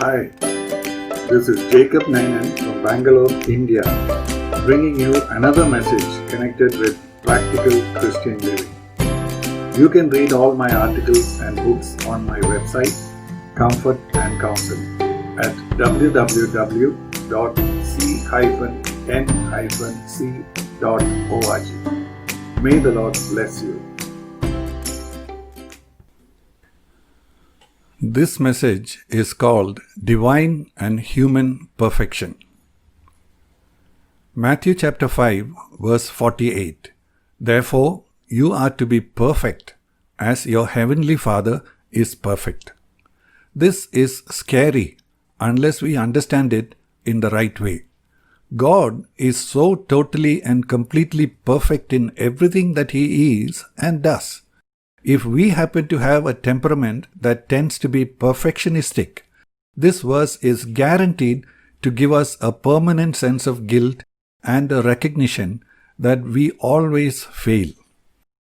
Hi, this is Jacob Nainan from Bangalore, India, bringing you another message connected with practical Christian living. You can read all my articles and books on my website, Comfort and Counsel, at www.c-n-c.org. May the Lord bless you. This message is called Divine and Human Perfection. Matthew chapter 5, verse 48. Therefore, you are to be perfect as your heavenly Father is perfect. This is scary unless we understand it in the right way. God is so totally and completely perfect in everything that He is and does. If we happen to have a temperament that tends to be perfectionistic, this verse is guaranteed to give us a permanent sense of guilt and a recognition that we always fail.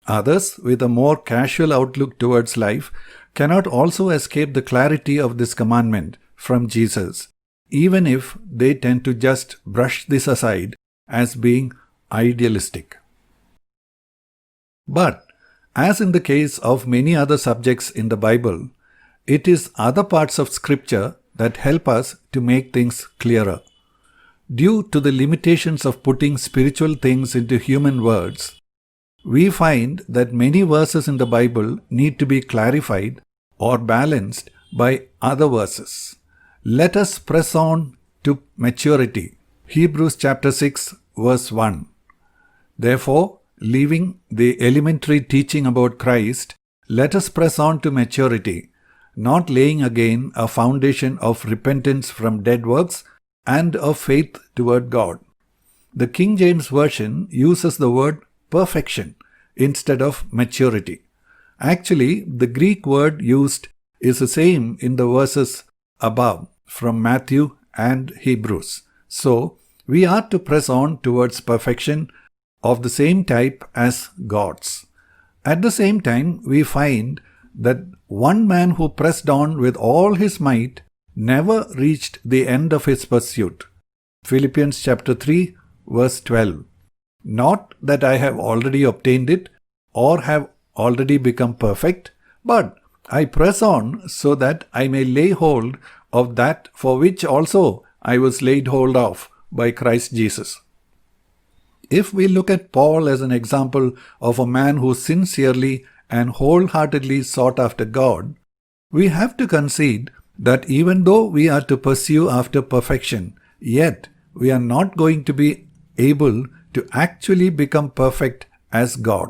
Others, with a more casual outlook towards life, cannot also escape the clarity of this commandment from Jesus, even if they tend to just brush this aside as being idealistic. But as in the case of many other subjects in the Bible, it is other parts of Scripture that help us to make things clearer. Due to the limitations of putting spiritual things into human words, we find that many verses in the Bible need to be clarified or balanced by other verses. Let us press on to maturity. Hebrews chapter 6, verse 1. Therefore, leaving the elementary teaching about Christ, let us press on to maturity, not laying again a foundation of repentance from dead works and of faith toward God. The King James Version uses the word perfection instead of maturity. Actually, the Greek word used is the same in the verses above from Matthew and Hebrews. So, we are to press on towards perfection of the same type as God's. At the same time, we find that one man who pressed on with all his might never reached the end of his pursuit. Philippians chapter 3, verse 12. Not that I have already obtained it or have already become perfect, but I press on so that I may lay hold of that for which also I was laid hold of by Christ Jesus. If we look at Paul as an example of a man who sincerely and wholeheartedly sought after God, we have to concede that even though we are to pursue after perfection, yet we are not going to be able to actually become perfect as God.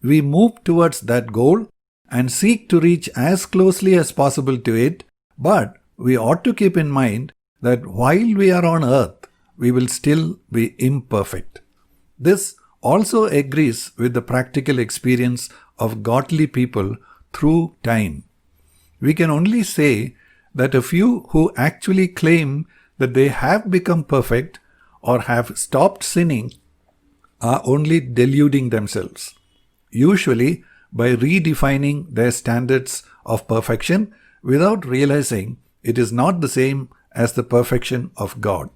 We move towards that goal and seek to reach as closely as possible to it, but we ought to keep in mind that while we are on earth, we will still be imperfect. This also agrees with the practical experience of godly people through time. We can only say that a few who actually claim that they have become perfect or have stopped sinning are only deluding themselves, usually by redefining their standards of perfection without realizing it is not the same as the perfection of God.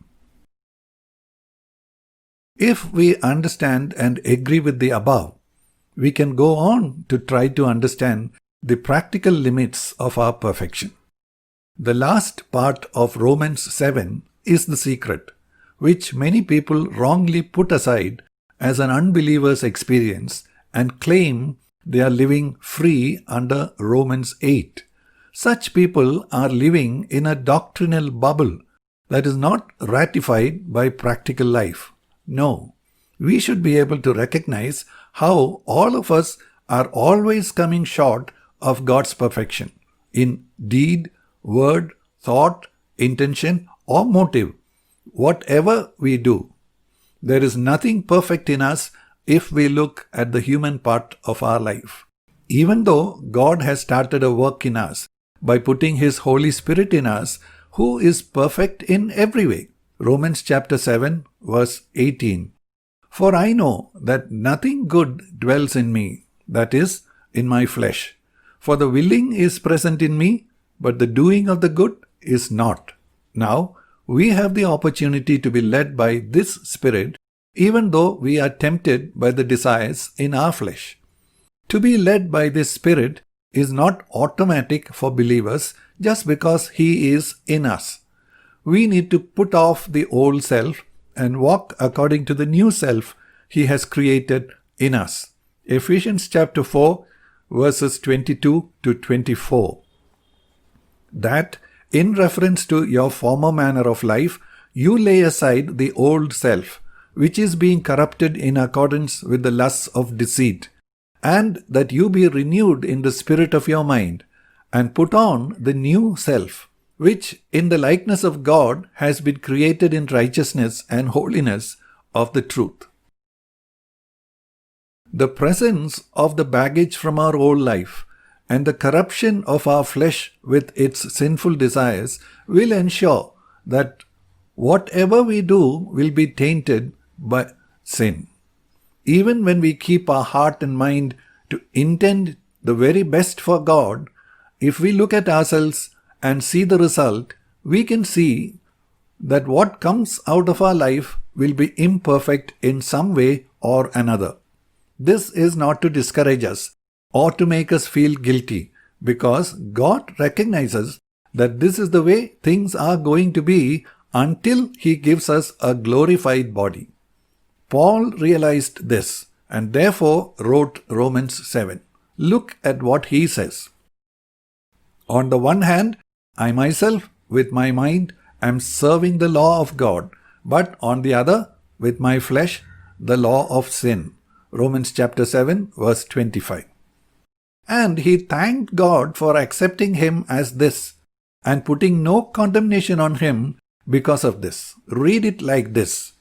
If we understand and agree with the above, we can go on to try to understand the practical limits of our perfection. The last part of Romans 7 is the secret, which many people wrongly put aside as an unbeliever's experience and claim they are living free under Romans 8. Such people are living in a doctrinal bubble that is not ratified by practical life. No, we should be able to recognize how all of us are always coming short of God's perfection in deed, word, thought, intention, or motive. Whatever we do, there is nothing perfect in us if we look at the human part of our life. Even though God has started a work in us by putting His Holy Spirit in us, who is perfect in every way. Romans chapter 7, verse 18. For I know that nothing good dwells in me, that is, in my flesh. For the willing is present in me, but the doing of the good is not. Now, we have the opportunity to be led by this Spirit even though we are tempted by the desires in our flesh. To be led by this Spirit is not automatic for believers just because He is in us. We need to put off the old self and walk according to the new self He has created in us. Ephesians chapter 4 verses 22 to 24. That in reference to your former manner of life, you lay aside the old self, which is being corrupted in accordance with the lusts of deceit, and that you be renewed in the spirit of your mind, and put on the new self, which in the likeness of God has been created in righteousness and holiness of the truth. The presence of the baggage from our old life and the corruption of our flesh with its sinful desires will ensure that whatever we do will be tainted by sin. Even when we keep our heart and mind to intend the very best for God, if we look at ourselves and see the result, we can see that what comes out of our life will be imperfect in some way or another. This is not to discourage us or to make us feel guilty, because God recognizes that this is the way things are going to be until He gives us a glorified body. Paul realized this and therefore wrote Romans 7. Look at what he says. On the one hand, I myself with my mind am serving the law of God, but on the other, with my flesh, the law of sin. Romans chapter 7 verse 25. And he thanked God for accepting him as this and putting no condemnation on him because of this. Read it like this.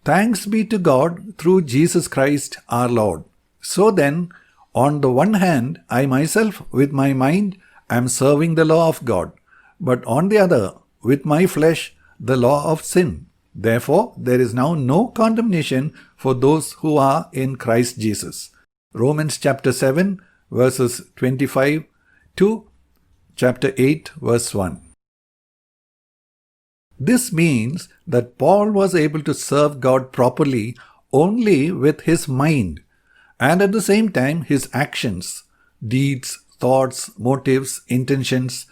Thanks be to God through Jesus Christ our Lord. So then, on the one hand, I myself with my mind am serving the law of God, but on the other, with my flesh, the law of sin. Therefore, there is now no condemnation for those who are in Christ Jesus. Romans chapter 7 verses 25 to chapter 8 verse 1. This means that Paul was able to serve God properly only with his mind, and at the same time his actions, deeds, thoughts, motives, intentions,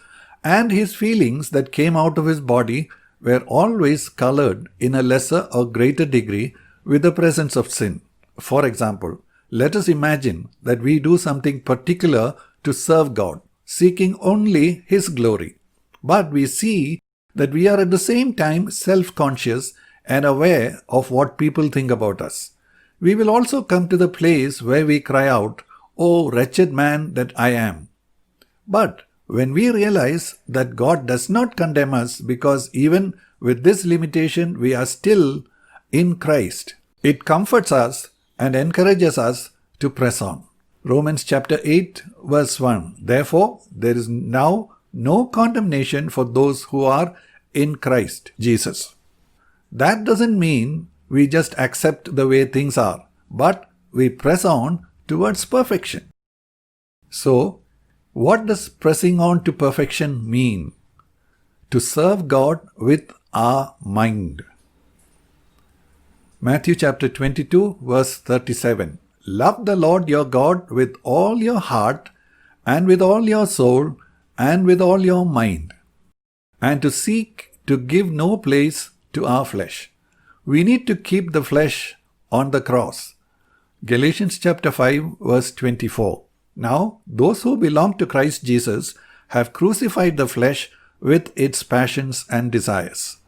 and his feelings that came out of his body were always colored in a lesser or greater degree with the presence of sin. For example, let us imagine that we do something particular to serve God, seeking only His glory. But we see that we are at the same time self-conscious and aware of what people think about us. We will also come to the place where we cry out, "Oh, wretched man that I am." But when we realize that God does not condemn us because even with this limitation we are still in Christ, it comforts us and encourages us to press on. Romans chapter 8 verse 1. Therefore, there is now no condemnation for those who are in Christ Jesus. That doesn't mean we just accept the way things are, but we press on towards perfection. So, what does pressing on to perfection mean? To serve God with our mind. Matthew chapter 22 verse 37. Love the Lord your God with all your heart and with all your soul and with all your mind, and to seek to give no place to our flesh. We need to keep the flesh on the cross. Galatians chapter 5 verse 24. Now, those who belong to Christ Jesus have crucified the flesh with its passions and desires.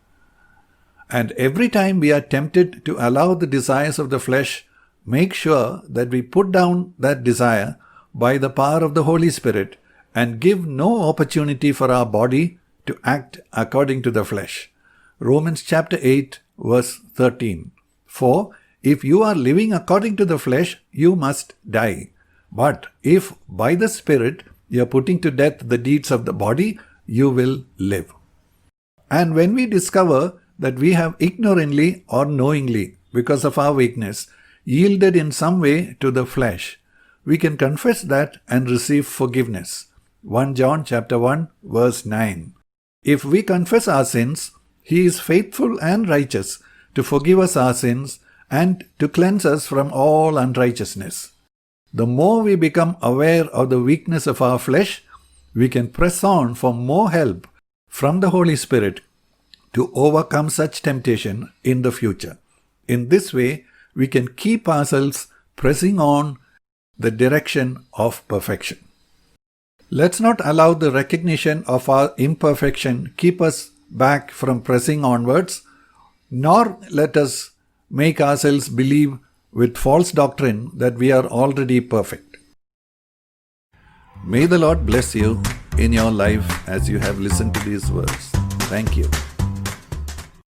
And every time we are tempted to allow the desires of the flesh, make sure that we put down that desire by the power of the Holy Spirit and give no opportunity for our body to act according to the flesh. Romans chapter 8 verse 13. For if you are living according to the flesh, you must die. But if by the Spirit you are putting to death the deeds of the body, you will live. And when we discover that we have ignorantly or knowingly, because of our weakness, yielded in some way to the flesh, we can confess that and receive forgiveness. 1 John chapter 1 verse 9. If we confess our sins, He is faithful and righteous to forgive us our sins and to cleanse us from all unrighteousness. The more we become aware of the weakness of our flesh, we can press on for more help from the Holy Spirit to overcome such temptation in the future. In this way, we can keep ourselves pressing on the direction of perfection. Let's not allow the recognition of our imperfection keep us back from pressing onwards, nor let us make ourselves believe with false doctrine that we are already perfect. May the Lord bless you in your life as you have listened to these words. Thank you.